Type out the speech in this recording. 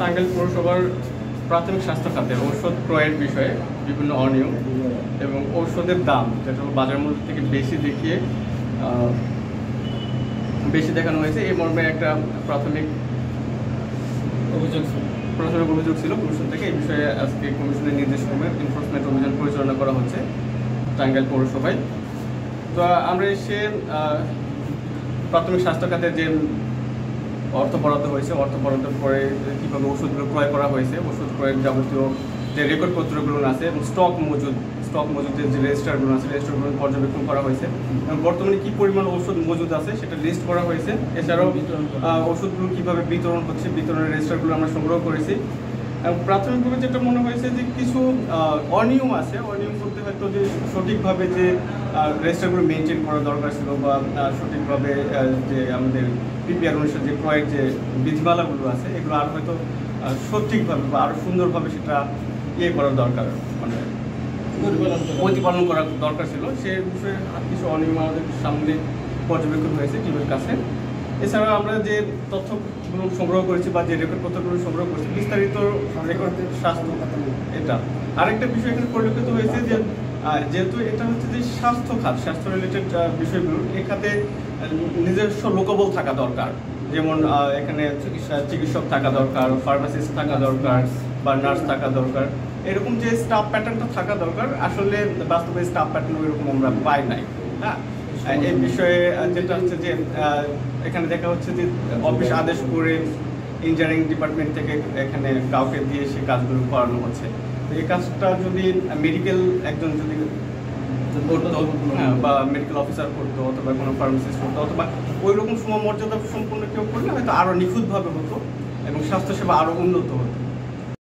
টাঙ্গাইল পৌরসভার প্রাথমিক স্বাস্থ্য খাতের ঔষধ ক্রয়ের বিষয়ে বিভিন্ন অনিয়ম এবং ঔষধের দাম যেটা বাজার মূল্য থেকে বেশি দেখানো হয়েছে এই মর্মে একটা প্রাথমিক অভিযোগ ছিল কমিশন থেকে। এই বিষয়ে আজকে কমিশনের নির্দেশক্রমে এনফোর্সমেন্ট অভিযান পরিচালনা করা হচ্ছে টাঙ্গাইল পৌরসভায়। তো আমরা এসে প্রাথমিক স্বাস্থ্য খাতে যে অর্থ বরাদ্দ হয়েছে, অর্থ বরাদ্দের পরে কীভাবে ওষুধগুলো ক্রয় করা হয়েছে, ওষুধ ক্রয়ের যাবতীয় যে রেকর্ডপত্রগুলো আছে এবং স্টক মজুদের যে রেজিস্টারগুলো আছে, রেজিস্টারগুলো পর্যবেক্ষণ করা হয়েছে এবং বর্তমানে কী পরিমাণ ওষুধ মজুদ আছে সেটা লিস্ট করা হয়েছে। এছাড়াও ওষুধগুলো কীভাবে বিতরণ হচ্ছে, বিতরণের রেজিস্টারগুলো আমরা সংগ্রহ করেছি। এবং প্রাথমিকভাবে যেটা মনে হয়েছে যে কিছু অনিয়ম আছে, অনিয়ম করতে হয়তো যে সঠিকভাবে যে রেজিস্টারগুলো মেনটেন করা দরকার ছিল বা সঠিকভাবে যে আমাদের পিপিআর অনুসারে যে ক্রয়ের যে বিধিমালাগুলো আছে এগুলো আরও হয়তো সঠিকভাবে বা আরও সুন্দরভাবে সেটা করা দরকার, মানে প্রতিপালন করা দরকার ছিল। সে বিষয়ে কিছু অনিয়ম আমাদের সামনে পর্যবেক্ষণ হয়েছে টিমের কাছে। এছাড়া আমরা যে তথ্যগুলো সংগ্রহ করেছি বা যে রেকর্ডপত্রগুলো সংগ্রহ করেছি বিস্তারিত রেকর্ডের স্বাস্থ্য এটা আরেকটা বিষয় এখানে পরিলক্ষিত হয়েছে যে যেহেতু এটা হচ্ছে যে স্বাস্থ্য খাত, স্বাস্থ্য রিলেটেড বিষয়গুলো এই খাতে নিজস্ব লোকবল থাকা দরকার। যেমন এখানে চিকিৎসক থাকা দরকার, ফার্মাসিস্ট থাকা দরকার বা নার্স থাকা দরকার, এরকম যে স্টাফ প্যাটার্নটা থাকা দরকার। আসলে বাস্তবে স্টাফ প্যাটার্ন এরকম আমরা পাই নাই। হ্যাঁ, এই বিষয়ে যেটা হচ্ছে যে এখানে দেখা হচ্ছে যে অফিস আদেশ করে ইঞ্জিনিয়ারিং ডিপার্টমেন্ট থেকে এখানে কাউকে দিয়ে সে কাজগুলো করানো হচ্ছে। তো এই কাজটা যদি মেডিকেল একজন যদি করতো, হ্যাঁ, বা মেডিকেল অফিসার করতো অথবা কোনো ফার্মাসিস্ট করতো অথবা ওই রকম সমমর্যাদা সম্পূর্ণ কেউ করলে হয়তো আরও নিখুঁতভাবে হতো এবং স্বাস্থ্যসেবা আরও উন্নত হতো।